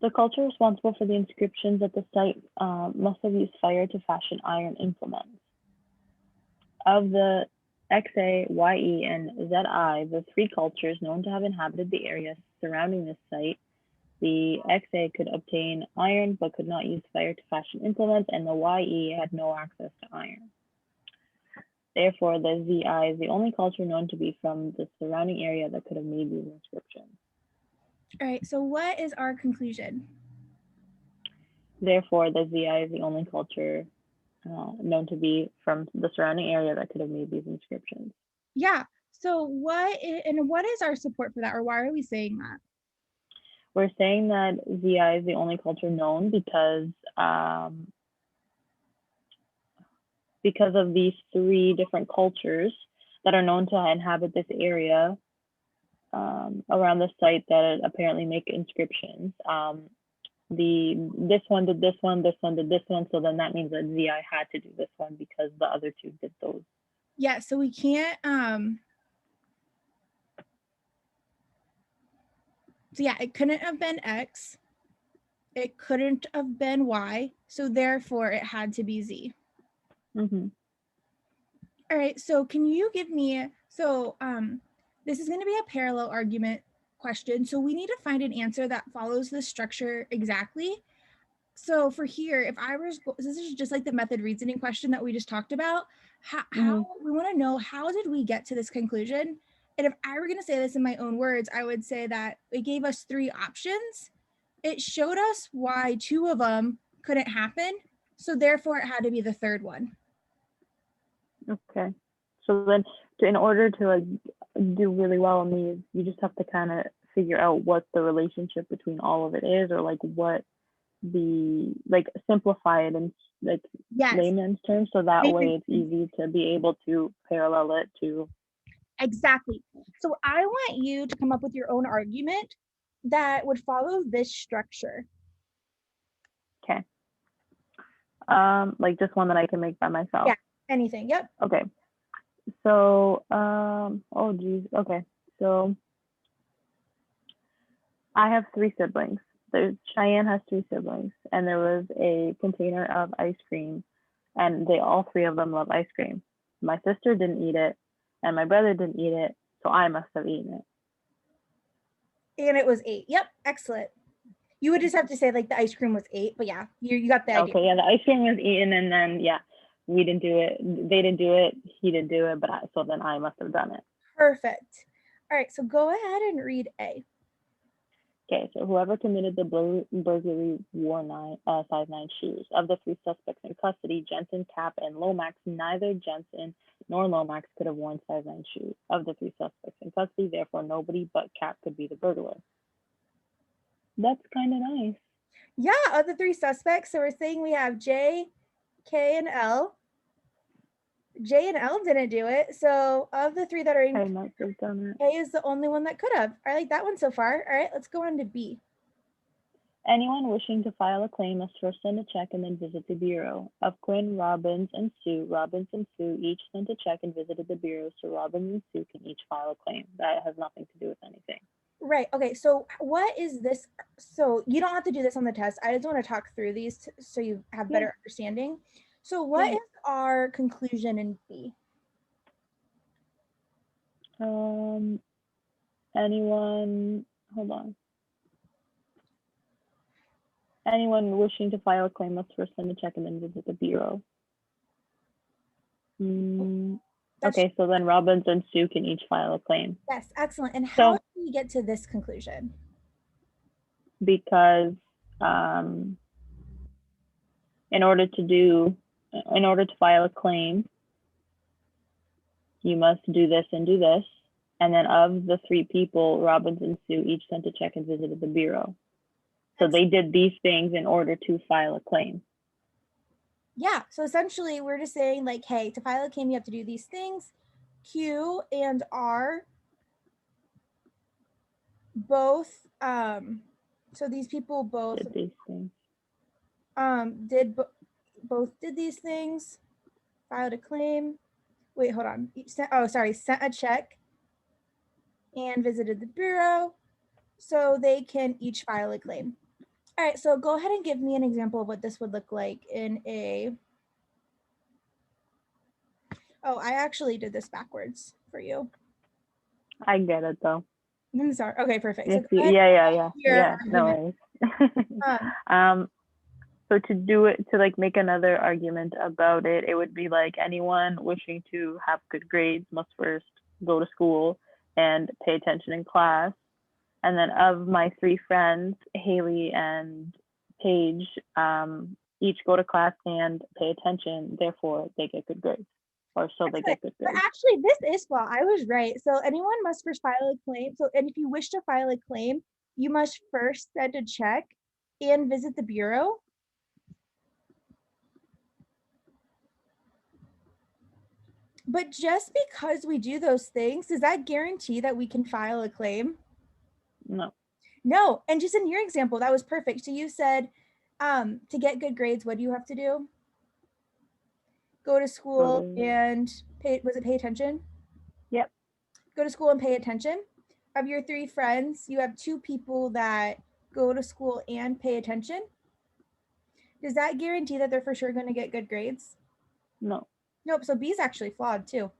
The culture responsible for the inscriptions at the site must have used fire to fashion iron implements. Of the XA, YE, and ZI, the three cultures known to have inhabited the area surrounding this site, the XA could obtain iron but could not use fire to fashion implements, and the YE had no access to iron. Therefore, the ZI is the only culture known to be from the surrounding area that could have made these inscriptions. All right, so what is our conclusion? Therefore, the ZI is the only culture known to be from the surrounding area that could have made these inscriptions. Yeah, so what is our support for that, or why are we saying that? We're saying that ZI is the only culture known because of these three different cultures that are known to inhabit this area around the site that apparently make inscriptions. This one did this one, this one did this one, so then that means that ZI had to do this one because the other two did those. Yeah, so we can't so yeah, it couldn't have been X, it couldn't have been Y, so therefore it had to be Z. Mm-hmm. All right, so can you give me, so this is going to be a parallel argument question, so we need to find an answer that follows the structure exactly. So for here, if I was, this is just like the method reasoning question that we just talked about, how we want to know, how did we get to this conclusion? And if I were going to say this in my own words, I would say that it gave us three options. It showed us why two of them couldn't happen, so therefore it had to be the third one. Okay. So then in order to like do really well in these, you just have to kind of figure out what the relationship between all of it is, or like what the, like, simplify it in like layman's terms, so that way it's easy to be able to parallel it to. Exactly. So I want you to come up with your own argument that would follow this structure. Okay. Like just one that I can make by myself. Yeah, anything. Yep. Okay. So, oh geez. Okay. So I have three siblings. Cheyenne has three siblings, and there was a container of ice cream, and all three of them love ice cream. My sister didn't eat it, and my brother didn't eat it, so I must have eaten it. And it was 8. Yep, excellent. You would just have to say like the ice cream was 8, but yeah, you got the idea. Okay, yeah, the ice cream was eaten, and then yeah, we didn't do it. They didn't do it. He didn't do it, so then I must have done it. Perfect. All right, so go ahead and read A. Okay, so whoever committed the burglary wore size 9 shoes. Of the three suspects in custody, Jensen, Cap, and Lomax, neither Jensen nor Lomax could have worn size 9 shoes. Of the three suspects in custody, therefore nobody but Cap could be the burglar. That's kind of nice. Yeah, of the three suspects, so we're saying we have J, K, and L. J and L didn't do it, so of the three that are in, I might have done it. A is the only one that could have. I like that one so far. All right, let's go on to B. Anyone wishing to file a claim must first send a check and then visit the bureau. Of Quinn, Robbins, and Sue each sent a check and visited the bureau, so Robbins and Sue can each file a claim. That has nothing to do with anything. Right. Okay. So what is this? So you don't have to do this on the test. I just want to talk through these so you have better understanding. So what is our conclusion in B? Anyone wishing to file a claim must first send a check and then visit the bureau. Okay, so then Robbins and Sue can each file a claim. Yes, excellent. And how did we get to this conclusion? Because in order to file a claim, you must do this and do this. And then of the three people, Robbins and Sue each sent a check and visited the bureau. So they did these things in order to file a claim. Yeah, so essentially we're just saying like, hey, to file a claim, you have to do these things. Q and R both, so these people both did these things. Both did these things, filed a claim. Wait, hold on. Sent a check and visited the bureau, so they can each file a claim. All right, so go ahead and give me an example of what this would look like in a, oh, I actually did this backwards for you. I get it though. I'm sorry. Okay, perfect. So If go you, ahead yeah, and your no argument. worries. So to do it, to like make another argument about it, it would be like anyone wishing to have good grades must first go to school and pay attention in class. And then of my three friends, Haley and Paige, each go to class and pay attention. Therefore, they get good grades, or so they Excellent. get good But grades. actually, this is flawed. I was right. So anyone must first file a claim. So, and if you wish to file a claim, you must first send a check and visit the bureau. But just because we do those things, does that guarantee that we can file a claim? No. No. And just in your example, that was perfect. So you said to get good grades, what do you have to do? Go to school and pay, was it pay attention? Yep. Go to school and pay attention. Of your three friends, you have two people that go to school and pay attention. Does that guarantee that they're for sure going to get good grades? No. Nope. So B is actually flawed too.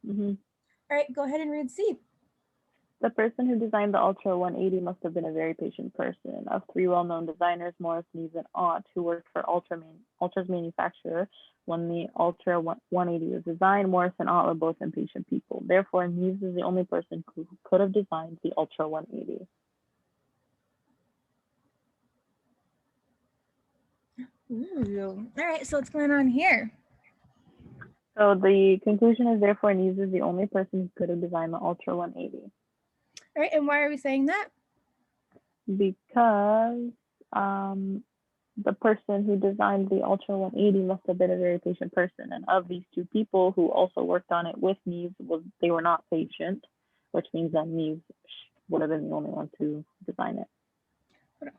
Mm-hmm. All right, go ahead and read C. The person who designed the Ultra 180 must have been a very patient person. Of three well-known designers, Morris, Neves, and Ott, who worked for Ultra's manufacturer when the Ultra 180 was designed, Morris and Ott were both impatient people. Therefore, Neves is the only person who could have designed the Ultra 180. Ooh. All right, so what's going on here? So the conclusion is therefore Neves is the only person who could have designed the Ultra 180. All right, and why are we saying that? Because the person who designed the Ultra 180 must have been a very patient person. And of these two people who also worked on it with Neves, they were not patient, which means that Neves would have been the only one to design it.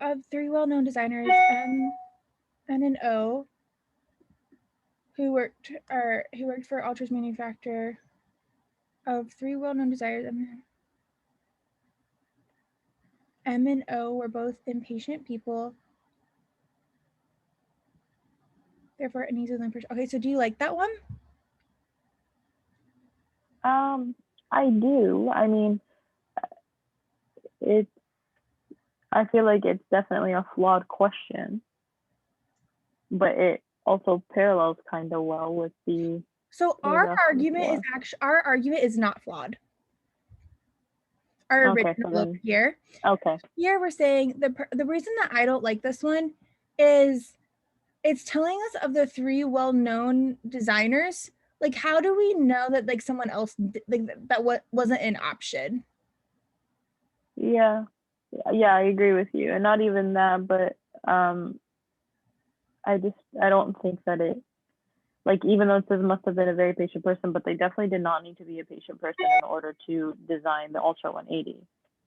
Of three well-known designers, M, N, and O, who worked for Ultra's manufacturer. Of three well-known designers, M and O were both impatient people. Therefore, it needs an person. Okay, so do you like that one? I do. I mean, I feel like it's definitely a flawed question, but it also parallels kind of well with the. So our argument is not flawed. Our Okay, original so then, over here. okay. Here we're saying the reason that I don't like this one is it's telling us of the three well-known designers. Like, how do we know that like someone else like that wasn't an option? Yeah, I agree with you, and not even that, but I don't think that it, like, even though it says must have been a very patient person, but they definitely did not need to be a patient person in order to design the Ultra 180.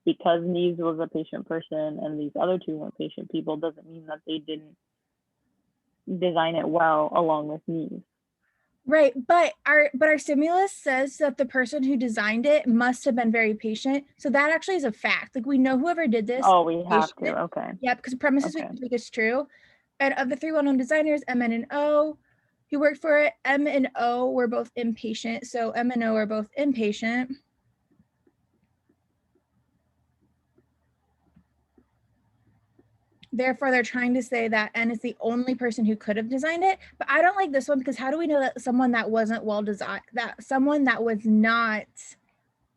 Because Neves was a patient person and these other two weren't patient people doesn't mean that they didn't design it well along with Neves. Right, but our stimulus says that the person who designed it must have been very patient. So that actually is a fact. Like we know whoever did this. Oh, we have to. Okay. Yeah, because the premises we Okay. can take is true. And of the three well-known designers, M, N, and O, who worked for it, M and O were both impatient. So M and O are both impatient. Therefore, they're trying to say that N is the only person who could have designed it. But I don't like this one because how do we know that someone that wasn't well designed, that someone that was not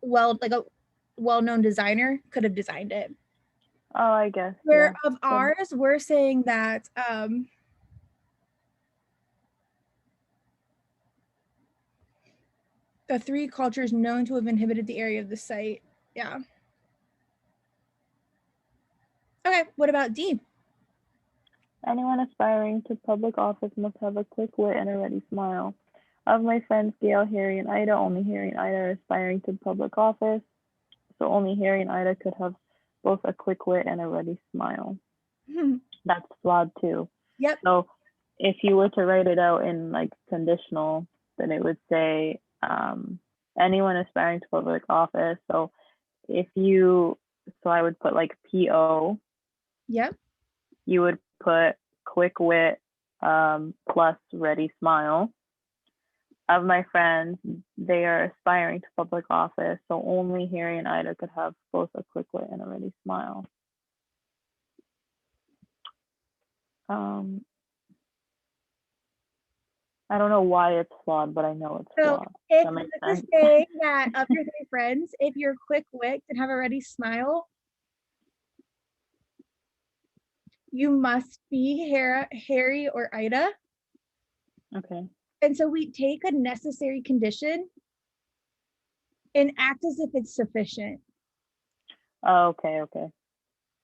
well, like a well-known designer could have designed it? Oh, I guess. Where Yeah. of ours, we're saying that the three cultures known to have inhabited the area of the site. Yeah. Okay, what about D? Anyone aspiring to public office must have a quick wit and a ready smile. Of my friends Gail, Harry, and Ida, only Harry and Ida are aspiring to public office, so only Harry and Ida could have both a quick wit and a ready smile. That's flawed too. Yep. So if you were to write it out in like conditional, then it would say anyone aspiring to public office. So I would put like PO. Yep. you would put quick wit plus ready smile. Of my friends, they are aspiring to public office, so only Harry and Ida could have both a quick wit and a ready smile. I don't know why it's flawed, but I know it's So flawed. if That makes this is sense. saying that of your three friends, if you're quick wit and have a ready smile, you must be Harry or Ida. Okay. And so we take a necessary condition and act as if it's sufficient Oh, okay.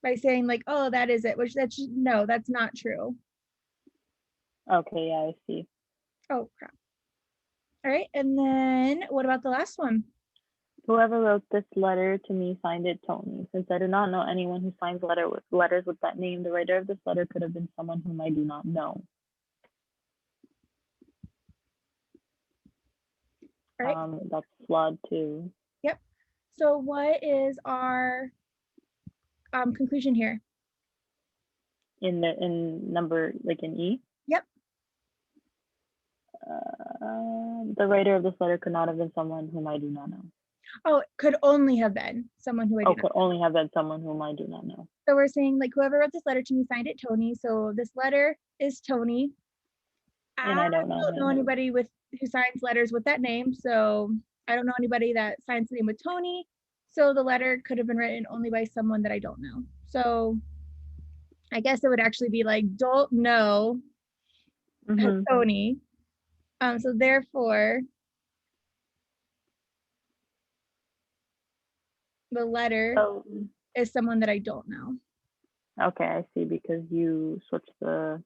by saying like, oh, that is it, which that's no, that's not true. Okay, yeah, I see. Oh crap. All right, and then what about the last one? Whoever wrote this letter to me signed it Tony. Since I do not know anyone who signs letters with that name, the writer of this letter could have been someone whom I do not know. All right. That's flawed too. Yep. So what is our conclusion here? In number, like in E? Yep. The writer of this letter could not have been someone whom I do not know. Oh, it could only have been someone who I do not know. Could only have been someone whom I do not know. So we're saying like whoever wrote this letter to me signed it Tony. So this letter is Tony. And I don't know him. Anybody who signs letters with that name. So I don't know anybody that signs the name with Tony. So the letter could have been written only by someone that I don't know. So I guess it would actually be like, don't know Tony. So therefore, the letter is someone that I don't know. Okay, I see, because you switched the,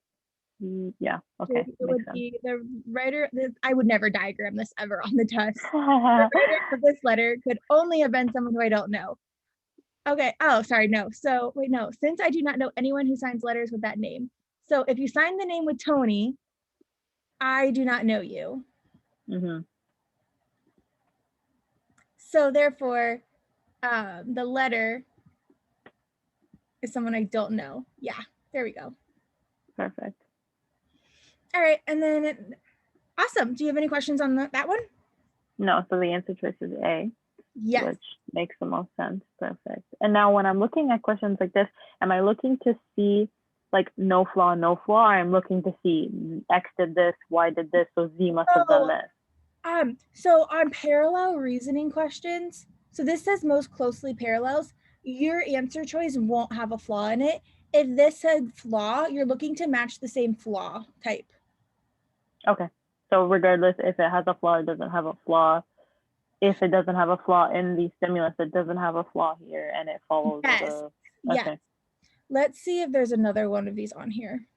yeah, okay. It would be the writer, I would never diagram this ever on the test. The writer of this letter could only have been someone who I don't know. Okay, oh, sorry, no. So, wait, no, since I do not know anyone who signs letters with that name. So if you sign the name with Tony, I do not know you. So therefore, the letter is someone I don't know. Yeah, there we go. Perfect. All right, and then, awesome. Do you have any questions on that one? No, so the answer choice is A. Yes. Which makes the most sense. Perfect. And now when I'm looking at questions like this, am I looking to see like no flaw, or I'm looking to see X did this, Y did this, so Z must have done this? So on parallel reasoning questions, so this says most closely parallels, your answer choice won't have a flaw in it. If this said flaw, you're looking to match the same flaw type. Okay. So regardless if it has a flaw or doesn't have a flaw, if it doesn't have a flaw in the stimulus, it doesn't have a flaw here, and it follows yes. the... Okay. Yes. Let's see if there's another one of these on here.